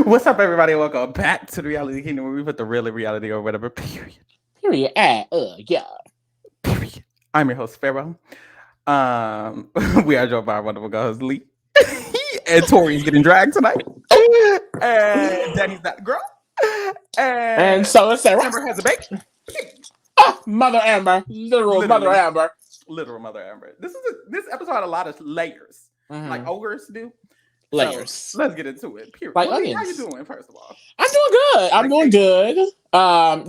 What's up, everybody? Welcome back to the Reality Kingdom, where we put the real in reality or whatever. Period. Period. Yeah. Period. I'm your host, Pharaoh. We are joined by our wonderful co-host, Lee. And Tori's getting dragged tonight. And Danny's not the girl. And so it's Sarah. Amber has a baby. Mother Amber. Literal Mother Amber. Literal Mother Amber. This episode had a lot of layers, like ogres do. Layers. So, let's get into it. Period. Like How onions. you doing, first of all? I'm doing good. I'm doing good. I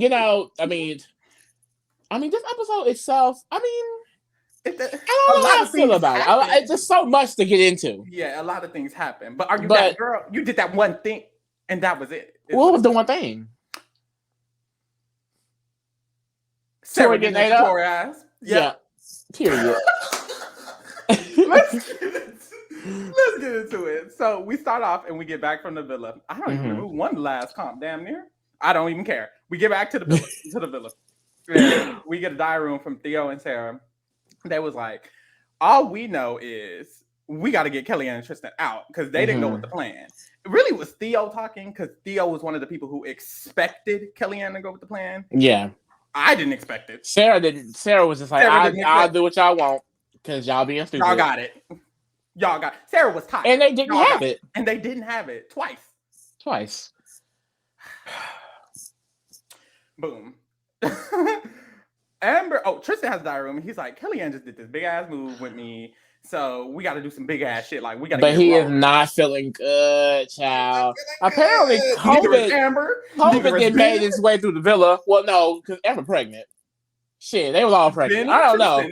mean, this episode itself, I don't know how I feel about it. It's just so much to get into. Yeah, a lot of things happen. But are you that girl? You did that one thing, and that was it. What was the one thing? Sarah getting ate up? Ass. Yeah. Period. Let's get into it. So we start off and we get back from the villa. I don't even remember who won the last comp. Damn near. I don't even care. We get back to the villa. And we get a diary room from Theo and Sarah. They was like, all we know is we got to get Kellyanne and Tristan out because they didn't go with the plan. It really was Theo talking because Theo was one of the people who expected Kellyanne to go with the plan. Yeah. I didn't expect it. Sarah didn't. Sarah was just like, I'll do what y'all want because y'all being stupid. Y'all got it. Sarah was tight. And they didn't have it. And they didn't have it twice. Boom. Tristan has a diary room. And he's like, Kellyanne just did this big ass move with me. So we got to do some big ass shit. Like we got to. But he is not feeling good, child. Apparently, COVID did made its way through the villa. Well, no, because Amber pregnant. Shit, they was all pregnant. I don't know.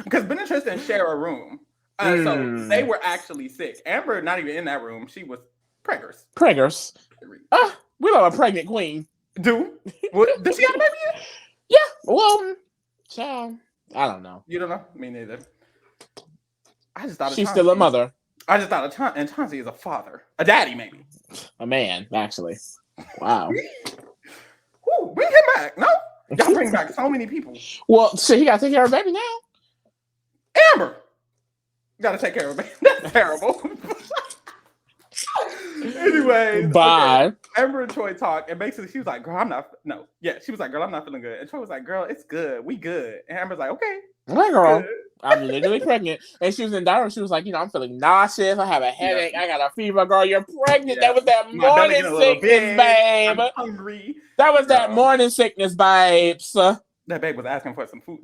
Because Ben and Tristan share a room. So they were actually sick. Amber, not even in that room. She was preggers. We love a pregnant queen. Does she have a baby yet? Yeah. Well, child. I don't know. You don't know? Me neither. I just thought she's still a mother. I just thought Chauncey is a father. A daddy, maybe. A man, actually. Wow. Woo, bring him back. No? Y'all bring back so many people. Well, shit, he got to take care of baby now. Amber! Gotta take care of it. That's terrible. Anyway, bye. Okay. Amber and Troy talk, and basically she was like, "Girl, I'm not." No, yeah, she was like, "Girl, I'm not feeling good." And Troy was like, "Girl, it's good. We good." And Amber's like, "Okay, my girl, I'm literally pregnant." And she was in diary. She was like, I'm feeling nauseous. I have a headache. I got a fever. Girl, you're pregnant. That was that morning sickness, babe. I'm hungry. That was that morning sickness, babes. That babe was asking for some food.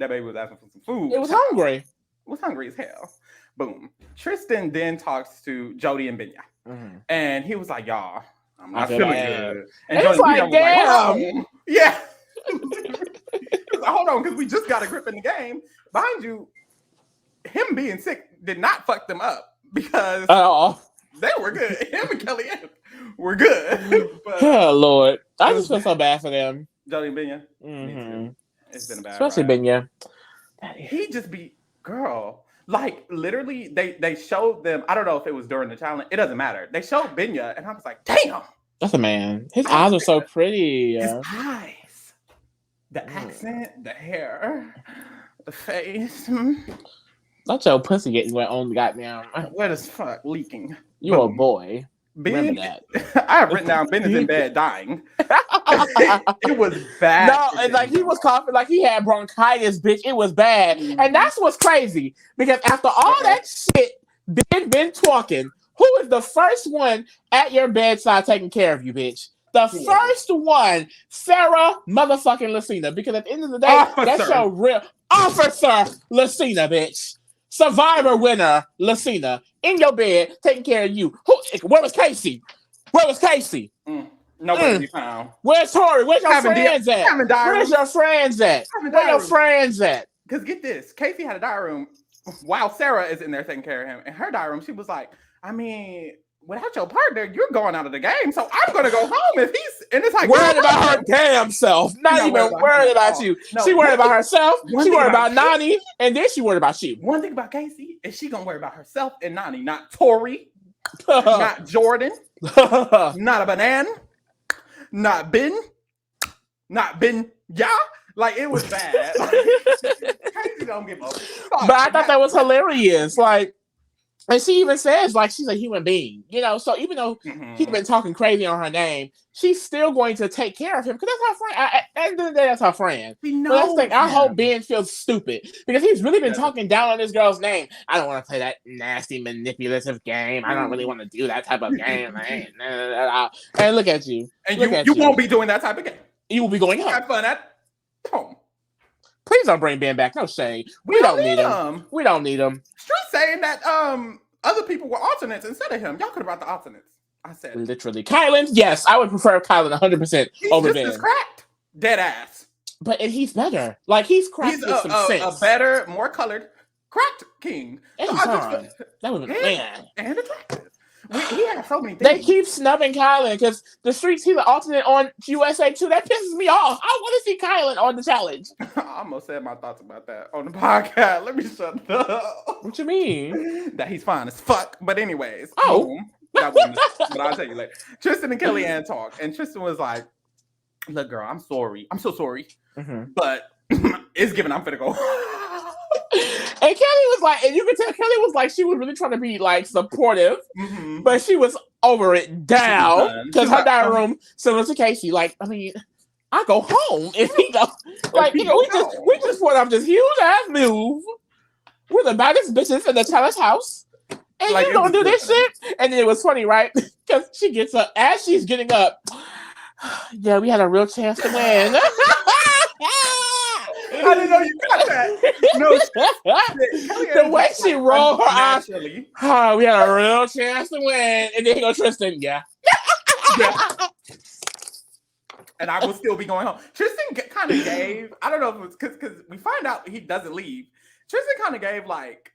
It was hungry. It was hungry as hell. Boom. Tristan then talks to Jody and Benya. And he was like, y'all, I'm not feeling good. And Jody like, damn. Yeah. Hold on, because we just got a grip in the game. Mind you, him being sick did not fuck them up because they were good. Him and Kellyanne were good. But, oh, Lord. I just feel so bad for them. Jody and Benya. Mm-hmm. It's been a bad especially Benya. He just be, girl. Like, literally, they showed them, I don't know if it was during the challenge. It doesn't matter. They showed Benya, and I was like, damn. That's a man. His eyes are so pretty. His eyes. The accent, the hair, the face. Not your pussy getting wet on the goddamn. Wet as fuck, leaking. You a boy. Ben, remember that. I have written down Ben is in bed dying. It was bad. No, and like he was coughing like he had bronchitis, bitch. It was bad. And that's what's crazy. Because after all that shit been talking, who is the first one at your bedside taking care of you, bitch? The first one, Sarah motherfucking Lucina. Because at the end of the day, that's your real Officer Lucina, bitch. Survivor winner Lucina. In your bed, taking care of you. Where was Casey? Nowhere to be found. Where's Tori? Where's your friends at? Where's your friends at? Where your friends at? Because get this, Casey had a diary room while Sarah is in there taking care of him. In her diary room, she was like, I mean, without your partner, you're going out of the game. So I'm going to go home if he's... And it's like... Worried about her damn self. Not even worried about you. No, she worried about herself. She worried about Nani. And then she worried about you. One thing about Casey is she going to worry about herself and Nani. Not Tori. Not Jordan. Not a banana. Not Ben. Not Ben. Yeah. Like, it was bad. Casey don't give a fuck. But I thought that was hilarious. Like... And she even says, like, she's a human being, you know? So even though he's been talking crazy on her name, she's still going to take care of him because that's her friend. At the end of the day, that's her friend. But that's the thing. I hope Ben feels stupid because he's really been talking down on this girl's name. I don't want to play that nasty, manipulative game. I don't really want to do that type of game. And look at you. And you won't be doing that type of game. You will be going home. Have fun at home. Please don't bring Ben back. No shade. We don't need him. We don't need him. Street saying that other people were alternates instead of him. Y'all could have brought the alternates. I said literally. Kylan, yes, I would prefer Kylan 100% over Ben. He's just cracked. Dead ass. But he's better. Like he's cracked with some sense. A better, more colored, cracked king. And that would be and attractive. He had so many things. They keep snubbing Kylan because the streets he's an alternate on USA 2. That pisses me off. I want to see Kylan on the challenge. I almost said my thoughts about that on the podcast. Let me shut up. What you mean? That he's fine as fuck. But anyways. Boom. But I'll tell you later. Tristan and Kellyanne talked, and Tristan was like, "Look, girl, I'm sorry. I'm so sorry. But it's given I'm finna go." And Kelly was like, and you could tell Kelly was like, she was really trying to be like supportive, but she was over it down because her dining room similar to Casey. Like, I mean, I go home if he go. Like, you know, we just put up this huge ass move. We're the baddest bitches in the Teller's house, and like, you don't do this shit. And then it was funny, right? Because she gets up as she's getting up. Yeah, we had a real chance to win. I didn't know you got that. No, the way she rolled her eyes. Oh, we had a real chance to win. And then he goes, Tristan, yeah. And I will still be going home. Tristan kind of gave, I don't know if it was because we find out he doesn't leave. Tristan kind of gave like,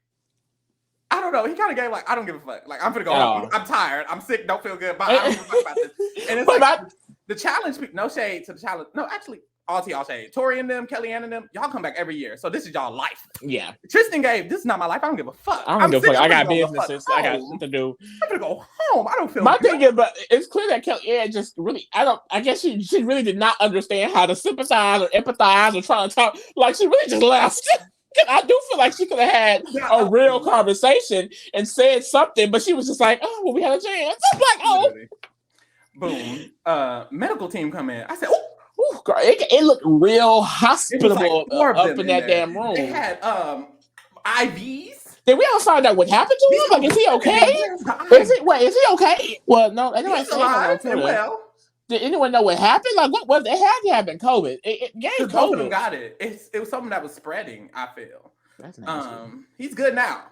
I don't know. He kind of gave like, I don't give a fuck. Like, I'm gonna go home. I'm tired. I'm sick. Don't feel good. But I don't give a fuck about this. And it's like, the challenge, no shade to the challenge. No, actually, all shade. Tori and them, Kellyanne and them, y'all come back every year. So this is y'all life. Yeah. Tristan gave, this is not my life. I don't give a fuck. I don't give a fuck. I got businesses. I got shit to do. I'm gonna go home. I don't feel my thing is, but it's clear that Kellyanne just really, I guess she really did not understand how to sympathize or empathize or try to talk. Like, she really just left. I do feel like she could have had a real conversation and said something, but she was just like, "Oh, well, we had a chance." I'm like, "Oh." Boom. Medical team come in. I said, "Oh." Ooh, girl, it looked real hospitable up in that damn room. They had IVs. Did we ever find out what happened to him? Like, is he okay? Is he okay? Well, no, he's alive and well. Did anyone know what happened? Like, what was it? Had to have been COVID. It gave COVID. Both of them got it. It was something that was spreading, I feel. That's nice. He's good now.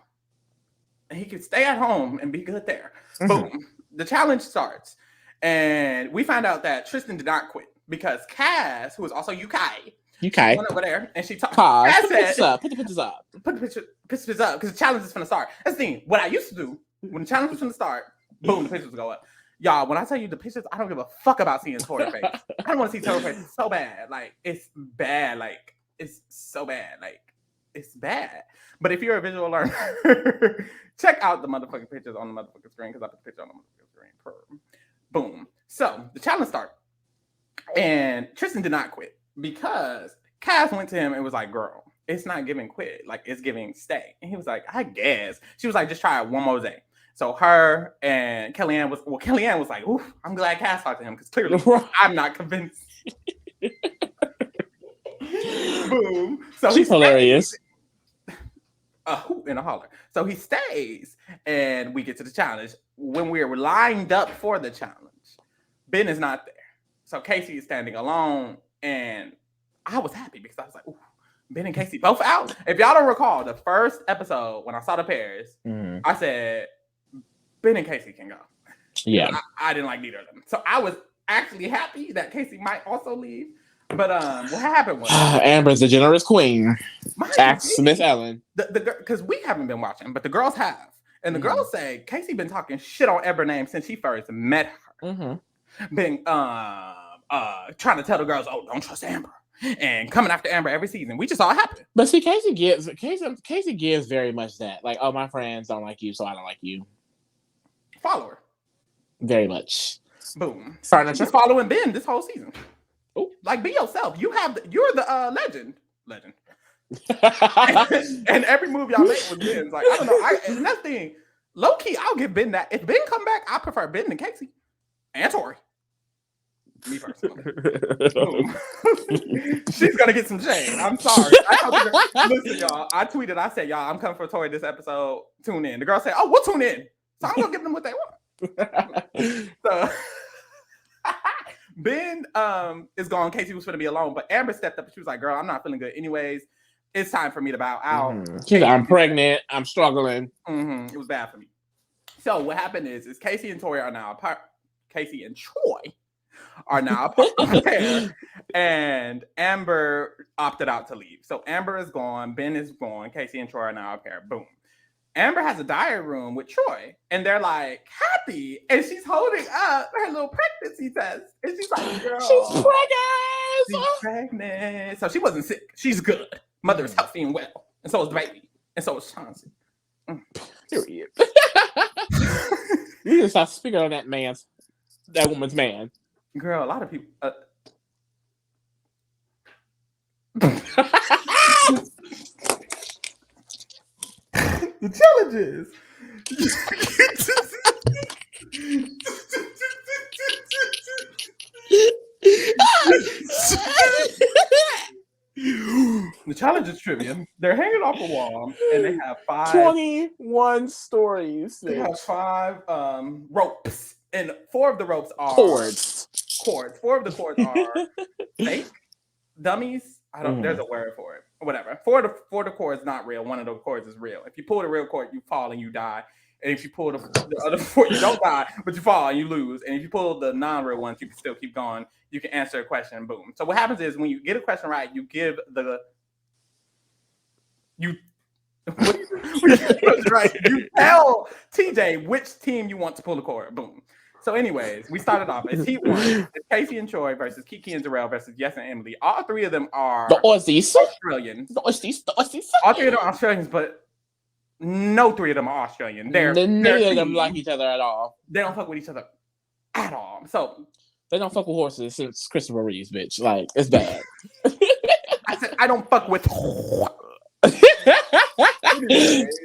And he can stay at home and be good there. Boom. The challenge starts. And we find out that Tristan did not quit because Cass, who is also UK, went over there and she talked. Put the pictures up. Put the pictures up because the challenge is going to start. That's the thing. What I used to do when the challenge was going to start, boom, the pictures would go up. Y'all, when I tell you the pictures, I don't give a fuck about seeing Tori face. I don't want to see Tori face. It's so bad. Like, it's bad. Like, it's so bad. Like, it's bad. But if you're a visual learner, check out the motherfucking pictures on the motherfucking screen because I put the picture on the motherfucking screen. Boom. So the challenge started. And Tristan did not quit because Cass went to him and was like, "Girl, it's not giving quit. Like, it's giving stay." And he was like, "I guess." She was like, "Just try it one more day." So her and Kellyanne was like, "Oof, I'm glad Cass talked to him because clearly I'm not convinced." Boom. So she's hilarious. A hoot and a holler. So he stays, and we get to the challenge. When we're lined up for the challenge, Ben is not there. So Casey is standing alone, and I was happy because I was like, "Ooh, Ben and Casey both out." If y'all don't recall, the first episode when I saw the pairs, I said, Ben and Casey can go. Yeah. I didn't like neither of them. So I was actually happy that Casey might also leave. But what happened was Amber's the generous queen. Ask Miss Ellen. Because we haven't been watching, but the girls have. And the girls say Casey been talking shit on Amber's name since she first met her. Been trying to tell the girls, "Oh, don't trust Amber." And coming after Amber every season. We just saw it happen. But see, Casey gives very much that. Like, "Oh, my friends don't like you, so I don't like you." Follower. Very much. Boom. Just following Ben this whole season. Ooh. Like, be yourself. You're the legend. And every move y'all make was Ben's. Like, I don't know. And that thing, low key, I'll give Ben that. If Ben come back, I prefer Ben than Casey and Tori. Me personally. She's gonna get some shade. I'm sorry. Listen, y'all. I tweeted. I said, "Y'all, I'm coming for Tori this episode. Tune in." The girl said, "Oh, we'll tune in." So I'm gonna give them what they want. So Ben is gone. Casey was gonna be alone, but Amber stepped up and she was like, "Girl, I'm not feeling good. Anyways, it's time for me to bow out." She's like, I'm pregnant. I'm struggling. It was bad for me. So what happened is Casey and Tori are now apart. Casey and Troy are now a pair, and Amber opted out to leave. So Amber is gone, Ben is gone, Casey and Troy are now a pair. Boom. Amber has a diary room with Troy, and they're like happy, and she's holding up her little pregnancy test, and she's like, "Girl, she's pregnant." So she wasn't sick. She's good. Mother is healthy and well, and so is the baby, and so is Chauncey. Period. You need to stop speaking on that woman's man. Girl, a lot of people. The challenges. The challenges trivia. They're hanging off a wall, and they have 21 stories. They have 5 ropes, and 4 of the ropes are cords. 4 of the cords are fake dummies. I don't. There's a word for it. Whatever. 4 of the cords not real. 1 of the cords is real. If you pull the real cord, you fall and you die. And if you pull the other 4, you don't die, but you fall and you lose. And if you pull the non-real ones, you can still keep going. You can answer a question and boom. So what happens is when you get a question right, you give you tell TJ which team you want to pull the cord. Boom. So anyways, we started off. It's Heat 1. It's Casey and Troy versus Kiki and Darrell versus Yes and Emily. All 3 of them are the Aussies. Australians. The Aussies. All 3 of them are Australians, but no 3 of them are Australian. Neither of them like each other at all. They don't fuck with each other at all. So they don't fuck with horses since Christopher Reeves, bitch. Like, it's bad. I said I don't fuck with. Anyways,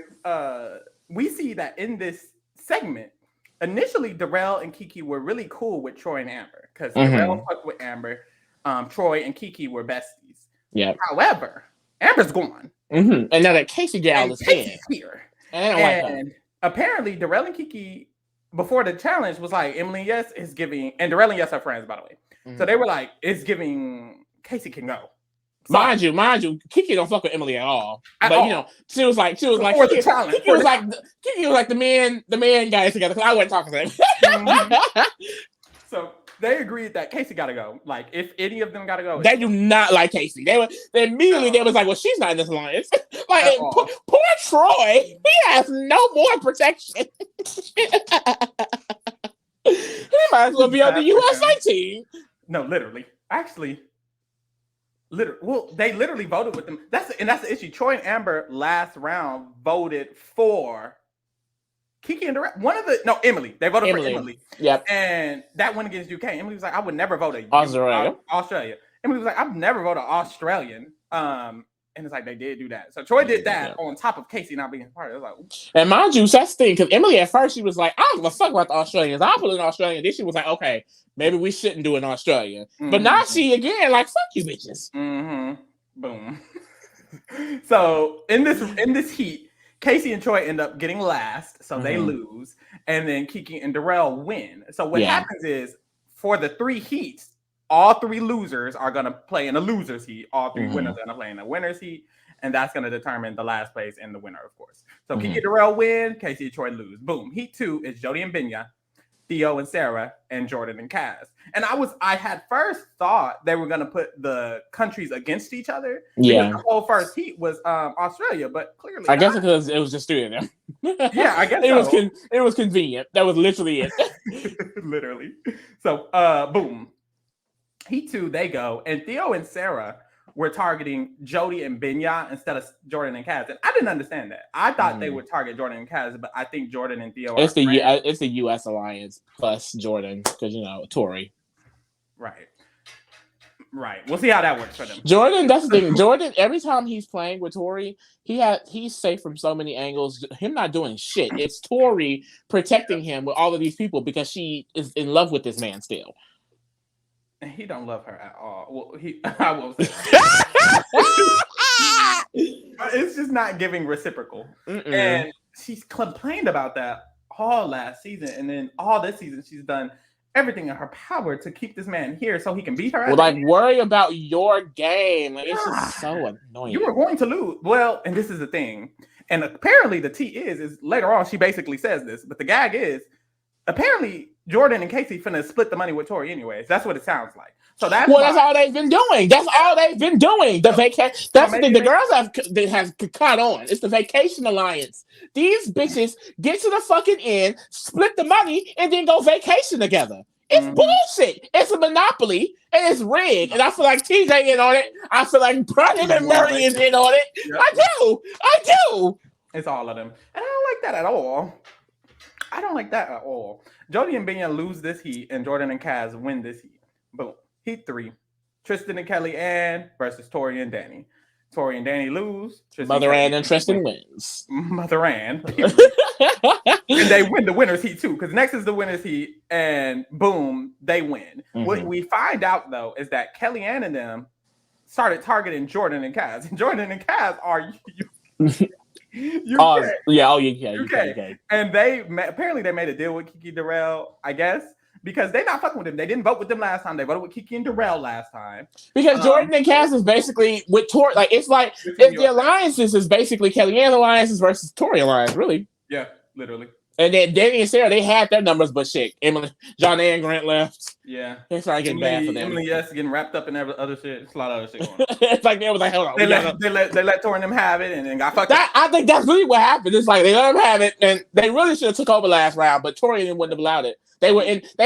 we see that in this segment, initially Darrell and Kiki were really cool with Troy and Amber because Darrell fucked with Amber. Troy and Kiki were besties. Yeah. However, Amber's gone. And now that Casey gal is here. And apparently Darrell and Kiki before the challenge was like Emily and Yes is giving, and Darrell and Yes are friends, by the way. So they were like, it's giving Casey can go. So, mind you, Kiki don't fuck with Emily at all. But you know, she was like Kiki was like the man guys together because I wasn't talking to him. So they agreed that Casey gotta go. Like if any of them gotta go, they do not like Casey. They was like, well, she's not in this alliance. Like poor Troy, he has no more protection. He might as well be on the USA team. No, literally. Actually, well, they literally voted with them. That's the issue. Troy and Amber last round voted for Kiki and Darrell. Emily. They voted for Emily. Yep. And that went against UK. Emily was like, I would never vote Australia. Emily was like, I've never voted Australian. And it's like they did do that. So Troy did that on top of Casey not being a part. It was like, and mind you, that's the thing, because Emily at first she was like, I don't give a fuck about the Australians. I'll put an Australian. Then she was like, okay, maybe we shouldn't do an Australian. But now she again like, fuck you bitches. Boom. So in this heat, Casey and Troy end up getting last, so they lose, and then Kiki and Darrell win. So what happens is for the 3 heats, all 3 losers are going to play in a loser's heat. All 3 winners are going to play in a winner's heat. And that's going to determine the last place and the winner, of course. So Kiki and Darrell win. Casey and Troy lose. Boom. Heat 2 is Jody and Benya, Theo and Sarah, and Jordan and Kaz. And I had first thought they were going to put the countries against each other. Yeah. The whole first heat was Australia, but clearly I guess because it was just 3 of them. Yeah, I guess it was convenient. That was literally it. Literally. So, boom. Heat 2, they go, and Theo and Sarah were targeting Jody and Benya instead of Jordan and Kaz. And I didn't understand that. I thought they would target Jordan and Kaz, but I think Jordan and Theo it's the U.S. alliance plus Jordan because Tory. Right. Right. We'll see how that works for them. Jordan, that's the thing. Jordan, every time he's playing with Tori, he's safe from so many angles. Him not doing shit. It's Tori protecting him with all of these people because she is in love with this man still. And he don't love her at all. Well, I will say. It's just not giving reciprocal. Mm-mm. And she's complained about that all last season, and then all this season she's done everything in her power to keep this man here so he can beat her. Well, like, worry about your game. Like, it's just so annoying. You were going to lose. Well, and this is the thing. And apparently the tea is later on she basically says this, but the gag is apparently Jordan and Casey finna split the money with Tori anyways. That's what it sounds like. So that's all they've been doing. That's all they've been doing. The vacation. That's the thing. The girls have caught on. It's the vacation alliance. These bitches get to the fucking end, split the money, and then go vacation together. It's bullshit. It's a monopoly, and it's rigged. And I feel like TJ in on it. I feel like Brian and Murray is in on it. Yep. I do. It's all of them, and I don't like that at all. I don't like that at all. Jody and Benya lose this heat, and Jordan and Kaz win this heat. Boom. Heat 3. Tristan and Kelly Ann versus Tori and Danny. Tori and Danny lose. Mother Ann and Tristan wins. Mother Ann. And they win the winners heat too, because next is the winners heat, and boom, they win. What we find out though is that Kelly Ann and them started targeting Jordan and Kaz. And Jordan and Kaz are UK. And apparently they made a deal with Kiki Darrell, I guess. Because they're not fucking with them. They didn't vote with them last time. They voted with Kiki and Darrell last time. Because Jordan and Cass is basically with Tori. Like, it's like if the alliances is basically Kellyanne alliances versus Tori alliance, really. Yeah, literally. And then Danny and Sarah, they had their numbers, but shit. Emily, John and Grant left. Yeah. They started getting bad for them. Emily, yes, getting wrapped up in other shit. It's a lot of other shit going on. It's like they was like, hold on. They let Tori and them have it and then got fucked up. I think that's really what happened. It's like they let them have it, and they really should have took over last round, but Tori and them wouldn't have allowed it. They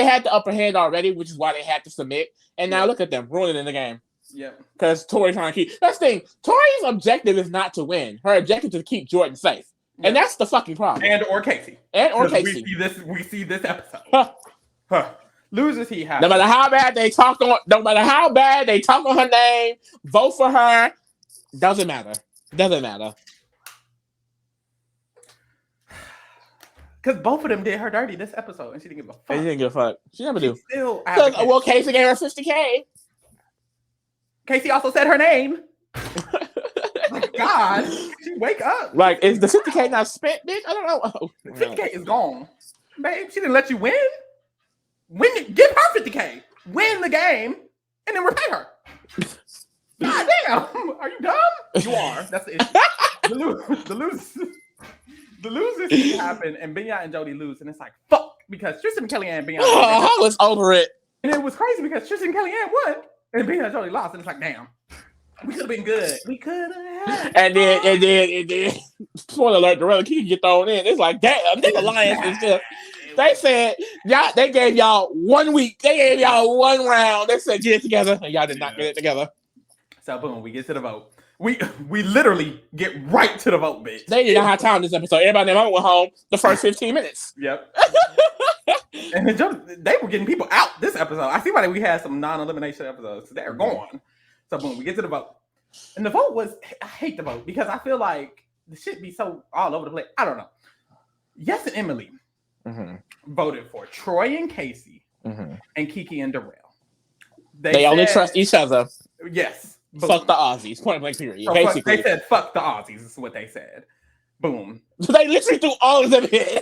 had the upper hand already, which is why they had to submit. And now look at them ruining the game. Yeah. Because Tori trying to keep. That's the thing. Tori's objective is not to win. Her objective is to keep Jordan safe. Yeah. And that's the fucking problem. Or Casey. We see this episode. Losers he has. No matter how bad they talk on her name, vote for her. Doesn't matter. Because both of them did her dirty this episode, and she didn't give a fuck. She didn't give a fuck. She never do. Still, Casey gave her $50K. Casey also said her name. My God, she wake up. Like, is the $50K not spent, bitch? I don't know. Oh, $50K is gone, babe. She didn't let you win. Give her $50K. Win the game, and then repay her. God damn, are you dumb? You are. That's the issue. The losers happen, and Benya and Jody lose, and it's like, fuck, because Tristan and Kellyanne and Benya. I was over it. And it was crazy because Tristan and Kellyanne won, and Benya and Jody lost, and it's like, damn, we could have been good. We could have. And then, spoiler alert, the other key get thrown in. It's like, damn, this alliance is just. They said, they gave y'all 1 week. They gave y'all 1 round. They said, get it together, and y'all did not get it together. So, boom, we get to the vote. We literally get right to the vote, bitch. They did not have time this episode. Everybody went home the first 15 minutes. Yep. And they were getting people out this episode. I see why we had some non-elimination episodes. They're gone. So boom, we get to the vote. And the vote was, I hate the vote because I feel like the shit be so all over the place. I don't know. Yes and Emily voted for Troy and Casey and Kiki and Darrell. They only trust each other. Yes. Fuck the Aussies. Point blank period. So basically, they said fuck the Aussies. Is what they said. Boom. So they literally threw all of them in.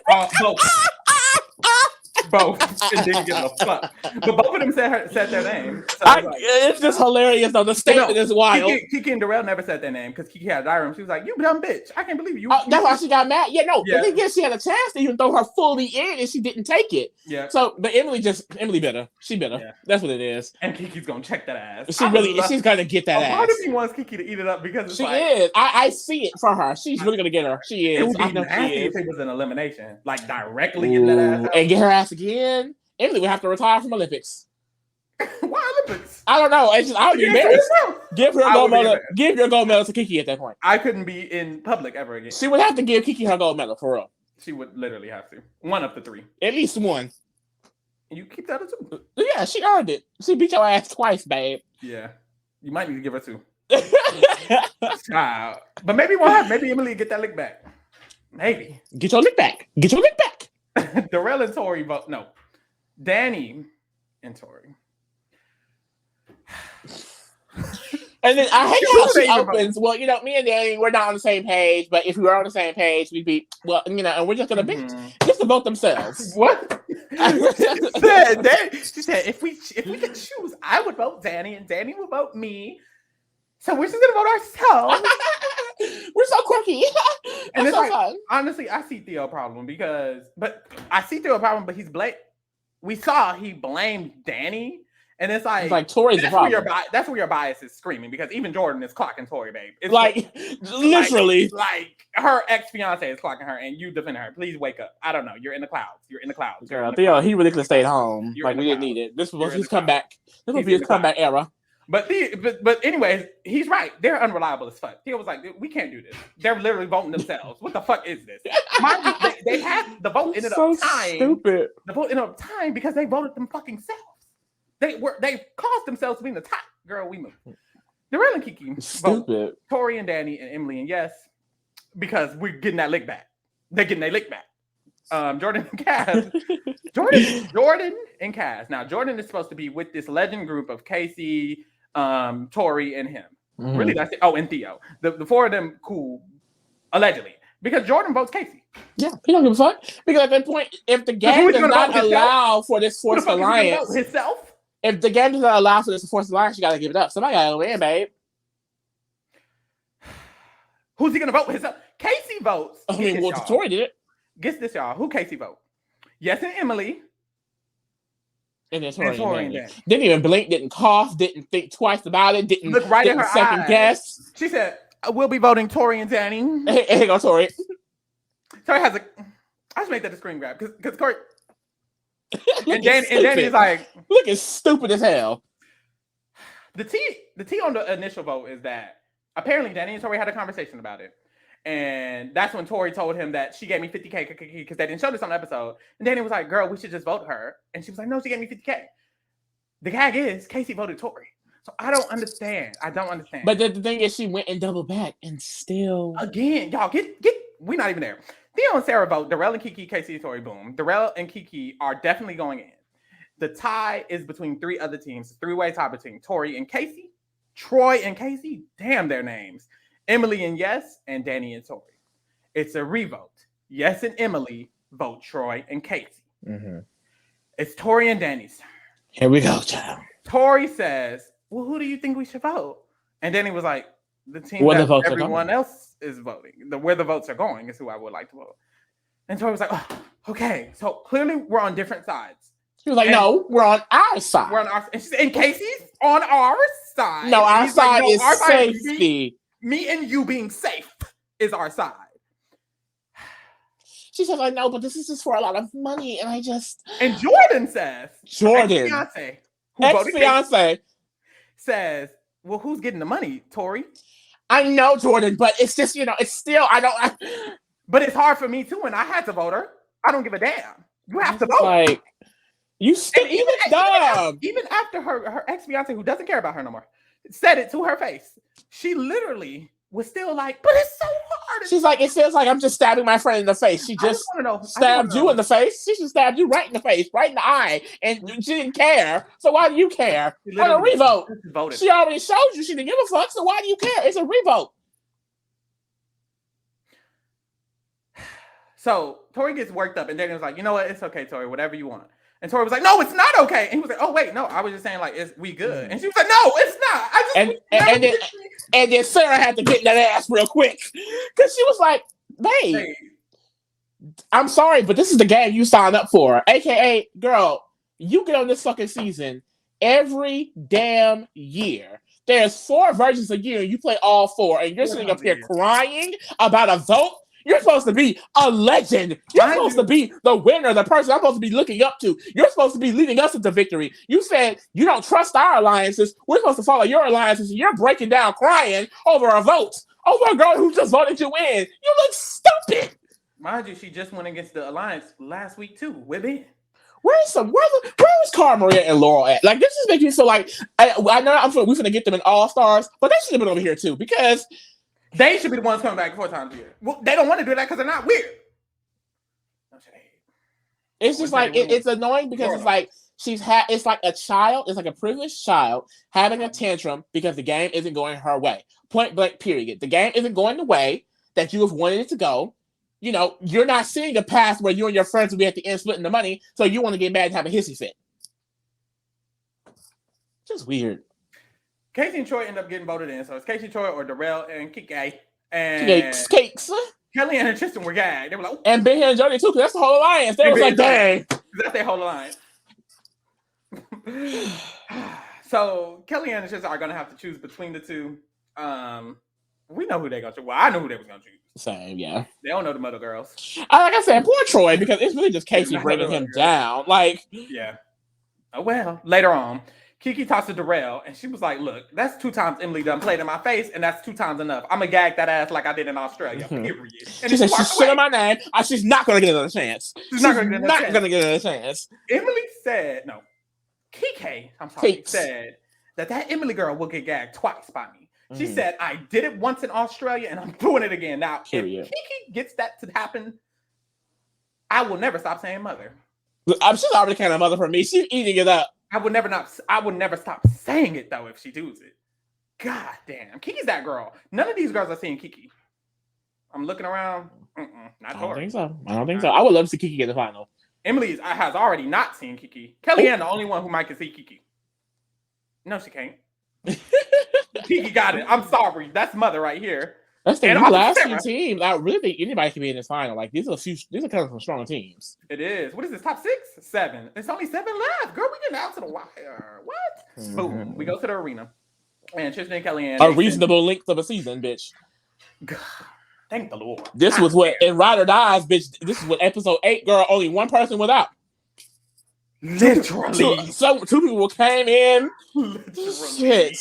Both. And didn't give a fuck. But both of them said their name. So it's just hilarious though. The statement is wild. Kiki and Darrell never said their name because Kiki had a diary room. She was like, "You dumb bitch! I can't believe you." That's why she got mad. Yeah, no. Yeah. The thing is, she had a chance to even throw her fully in, and she didn't take it. Yeah. So, but Emily better. She better. Yeah. That's what it is. And Kiki's gonna check that ass. She's gonna get that ass. Part of me wants Kiki to eat it up because she is. I see it for her. She's really gonna get her. She is. It would be nasty if it was an elimination, like directly in that ass, and get her ass again. Emily would have to retire from Olympics. Why Olympics? I don't know. It's just I would be embarrassed. Give her a gold medal. Give your gold medal to Kiki at that point. I couldn't be in public ever again. She would have to give Kiki her gold medal for real. She would literally have to. One of the 3. At least one. You keep that as 2. Yeah, she earned it. She beat your ass twice, babe. Yeah. You might need to give her 2. Child. But maybe maybe Emily get that lick back. Maybe. Get your lick back. Get your lick back. Darrell and Tori vote. No. Danny and Tori. And then I hate how she opens. Well, me and Danny, we're not on the same page, but if we were on the same page, we'd be, and we're just going to just to vote themselves. What? She said, if we could choose, I would vote Danny and Danny would vote me. So we're just going to vote ourselves. We're so quirky. And it's so fun. Honestly, I see Theo a problem but he's we saw he blamed Danny. And it's like Tori's the problem. That's where your bias is screaming, because even Jordan is clocking Tori, babe. It's literally. Like her ex-fiance is clocking her and you defend her. Please wake up. I don't know. You're in the clouds. Girl, Theo, he really could have stayed home. We didn't need it. This was his comeback. This will be his comeback era. But anyways, he's right. They're unreliable as fuck. Theo was like, we can't do this. They're literally voting themselves. What the fuck is this? Mind you, they had the vote ended up tying. Stupid. The vote ended up tying because they voted them fucking selves. They caused themselves to be in the top. Girl, we moved. Darrell and Kiki vote Tori and Danny and Emily and yes, because we're getting that lick back. They're getting their lick back. Jordan and Kaz. Jordan and Kaz. Now, Jordan is supposed to be with this legend group of Casey, Tori, and him. Mm-hmm. Really, that's it. Oh, and Theo. The 4 of them, cool, allegedly. Because Jordan votes Casey. Yeah, he don't give a fuck. Because at that point, if the game does not allow for this forced alliance, if the game does not allow for this forced alliance, you got to give it up. Somebody got to win, babe. Who's he going to vote himself? Casey votes. Tori did it. Guess this, y'all. Who Casey vote? Yes, and Emily. And then Tori and Danny. Didn't even blink, didn't cough, didn't think twice about it, didn't look right in her second eyes. Guess. She said, we'll be voting Tori and Danny. Here go Tori. Tori has I just made that a screen grab because Tori and Danny's like looking stupid as hell. The tea on the initial vote is that apparently Danny and Tori had a conversation about it. And that's when Tori told him that she gave me 50K because they didn't show this on the episode. And Danny was like, girl, we should just vote her. And she was like, no, she gave me 50K. The gag is Casey voted Tori. So I don't understand. But the thing is, she went and doubled back and still. Again, y'all, we're not even there. Theo and Sarah vote. Darrell and Kiki, Casey and Tori, boom. Darrell and Kiki are definitely going in. The tie is between 3 other teams. 3-way tie between Tori and Casey. Troy and Casey. Damn their names. Emily and Yes, and Danny and Tori. It's a revote. Yes and Emily vote Troy and Casey. Mm-hmm. It's Tori and Danny's turn. Here we go, child. Tori says, well, who do you think we should vote? And Danny was like, the team that everyone else is voting. Where the votes are going is who I would like to vote. And Tori was like, oh, okay. So clearly we're on different sides. She was like, no, we're on our side. We're on our side. And Casey's on our side. No, our side is safety. Me and you being safe is our side. She says, I know, but this is just for a lot of money. And And Jordan says. Ex-fiance. Says, well, who's getting the money, Tori? I know, Jordan, but it's just, it's still, But it's hard for me, too, and I had to vote her. I don't give a damn. You have to vote. Like, you still, even after her ex-fiance, who doesn't care about her no more, said it to her face. She literally was still like, but it's so hard. She's like, it feels like I'm just stabbing my friend in the face. She just stabbed you in the face. She just stabbed you right in the face, right in the eye, and she didn't care. So why do you care? On a revote. She already showed you she didn't give a fuck, so why do you care? It's a revote. So Tori gets worked up, and Danny was like, you know what? It's okay, Tori, whatever you want. And Tori was like, no, it's not okay. And he was like, oh, wait, no, I was just saying, like, we good. And she was like, no, it's not. And then Sarah had to get in that ass real quick. Because she was like, babe, I'm sorry, but this is the game you signed up for. AKA, girl, you get on this fucking season every damn year. There's 4 versions a year, and you play all 4. And you're sitting up here crying about a vote. You're supposed to be a legend. You're supposed to be the winner, the person I'm supposed to be looking up to. You're supposed to be leading us into victory. You said you don't trust our alliances. We're supposed to follow your alliances. And you're breaking down crying over a vote, over a girl who just voted you in. You look stupid. Mind you, she just went against the alliance last week, too. With where is Cara Maria and Laurel at? Like, this just makes me feel like I know we're gonna get them in All Stars, but they should have been over here too because they should be the ones coming back 4 times a year. Well, they don't want to do that because they're not weird. It's just like it's annoying because it's like it's like a child, it's like a privileged child having a tantrum because the game isn't going her way. Point blank, period. The game isn't going the way that you have wanted it to go. You know, you're not seeing a path where you and your friends will be at the end splitting the money, so you want to get mad and have a hissy fit. Just weird. Casey and Troy end up getting voted in, so it's Casey, Troy, or Darrell and Kike. And Cakes. Kellyanne and Tristan were gagged. They were like, ooh. And Ben and Jody too, because that's the whole alliance. They was like, dang. That's their whole alliance. So Kellyanne and Tristan are going to have to choose between the two. We know who they're going to choose. Well, I know who they was going to choose. Same, yeah. They don't know the mother girls. Like I said, poor Troy, because it's really just Casey bringing him down. Like, yeah. Oh, well, later on, Kiki talks to Darrell, and she was like, look, that's 2 times Emily done played in my face, and that's 2 times enough. I'm going to gag that ass like I did in Australia, period. And she said she's shit on my name. She's not going to get another chance. She's not going to get another chance. Emily said, no, Kike, I'm sorry, said that Emily girl will get gagged twice by me. She said, I did it once in Australia, and I'm doing it again. Now, if Kiki gets that to happen, I will never stop saying mother. She's already kind of mother for me. She's eating it up. I would never stop saying it though if she does it. God damn, Kiki's that girl. None of these girls are seeing Kiki. I'm looking around. Not I don't think so. I would love to see Kiki get the final. Emily has already not seen Kiki. Kellyanne, the only one who might can see Kiki. No, she can't. Kiki got it. I'm sorry. That's mother right here. That's the last few teams. I really think anybody can be in this final. Like these are kind of some strong teams. It is. What is this? Top 6? 7. It's only 7 left. Girl, we getting out to the wire. What? Boom. We go to the arena. And Tristan and Kellyanne. A reasonable length of a season, bitch. God, thank the Lord. This was what in Ride or Dies, bitch. This is what episode 8, girl. Only one person was out. Literally. So 2 people came in. Literally. Shit.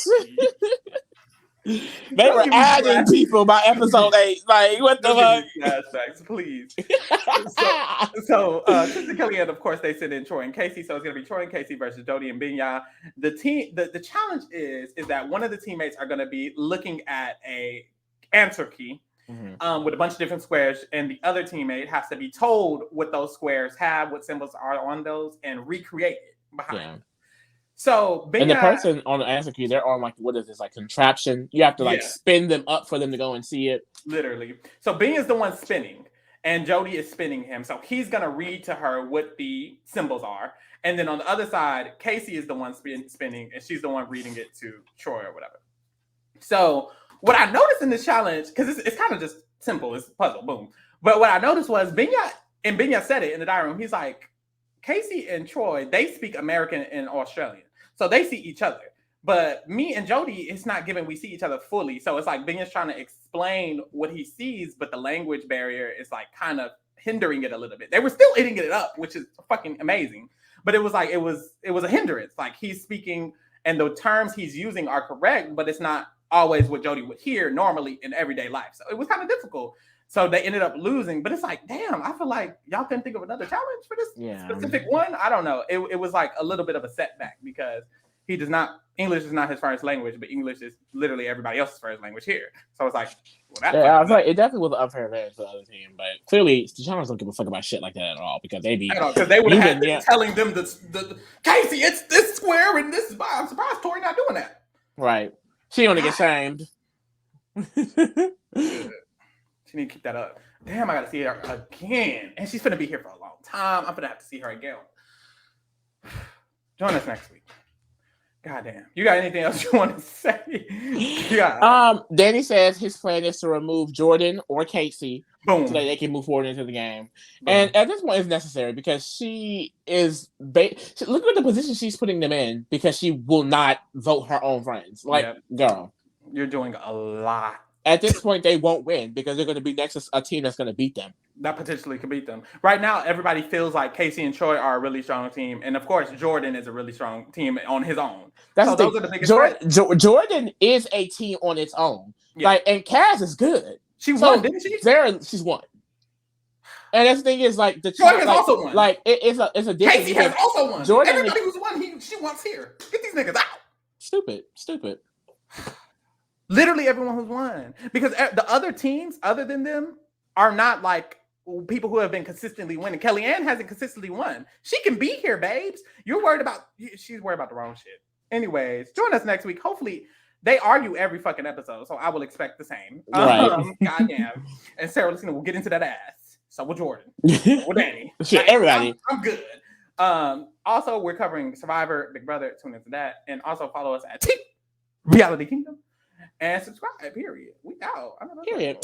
They were adding people by episode 8. Like, what the fuck? Hashtags, please. So Tristan Kellyanne, of course, they send in Troy and Casey. So it's going to be Troy and Casey versus Jody and Binya. The challenge is that one of the teammates are going to be looking at a answer key with a bunch of different squares, and the other teammate has to be told what those squares have, what symbols are on those, and recreate it behind. Yeah. So and the person on the answer key, they're on like, what is this, like contraption? You have to like spin them up for them to go and see it. Literally. So Bing is the one spinning, and Jody is spinning him. So he's gonna read to her what the symbols are, and then on the other side, Casey is the one spinning, and she's the one reading it to Troy or whatever. So what I noticed in this challenge, because it's kind of just simple, it's a puzzle, boom. But what I noticed was Binya said it in the diary room. He's like, Casey and Troy, they speak American and Australian. So they see each other. But me and Jody, it's not given we see each other fully. So it's like Binya's trying to explain what he sees, but the language barrier is like kind of hindering it a little bit. They were still eating it up, which is fucking amazing. But it was like, it was a hindrance. Like he's speaking and the terms he's using are correct, but it's not always what Jody would hear normally in everyday life. So it was kind of difficult. So they ended up losing, but it's like, damn, I feel like y'all couldn't think of another challenge for this specific one. I don't know. It was like a little bit of a setback because English is not his first language, but English is literally everybody else's first language here. So it's like, I was like, it definitely was an unfair advantage for the other team, but clearly the challenge don't give a fuck about shit like that at all because they would have been telling them the Casey, it's this square and this is. I'm surprised Tori not doing that. Right. She only get shamed. She need to keep that up. Damn, I gotta see her again. And she's gonna be here for a long time. I'm gonna have to see her again. Join us next week. God damn. You got anything else you want to say? Danny says his plan is to remove Jordan or Casey so that they can move forward into the game. Boom. And at this point it's necessary because she is look at the position she's putting them in because she will not vote her own friends. Like, girl. You're doing a lot. At this point, they won't win because they're going to be next to a team that's going to beat them. That potentially could beat them. Right now, everybody feels like Casey and Troy are a really strong team. And, of course, Jordan is a really strong team on his own. Those are the biggest Jordan is a team on its own. Yeah. Like, and Kaz is good. She won, didn't she? She's won. And that's the thing is, like, the Jordan has also won. Like, it's a difference. Casey has also won. Jordan, everybody who's won, she wants here. Get these niggas out. Stupid. Literally everyone who's won, because the other teams, other than them, are not like people who have been consistently winning. Kellyanne hasn't consistently won. She can be here, babes. She's worried about the wrong shit. Anyways, join us next week. Hopefully, they argue every fucking episode, so I will expect the same. Right. Goddamn. And Sarah, listen, we'll get into that ass. So will Jordan. So will Danny. Shit, everybody. I'm good. Also, we're covering Survivor, Big Brother. Tune into that, and also follow us at Reality Kingdom and subscribe. Period. We out. Period.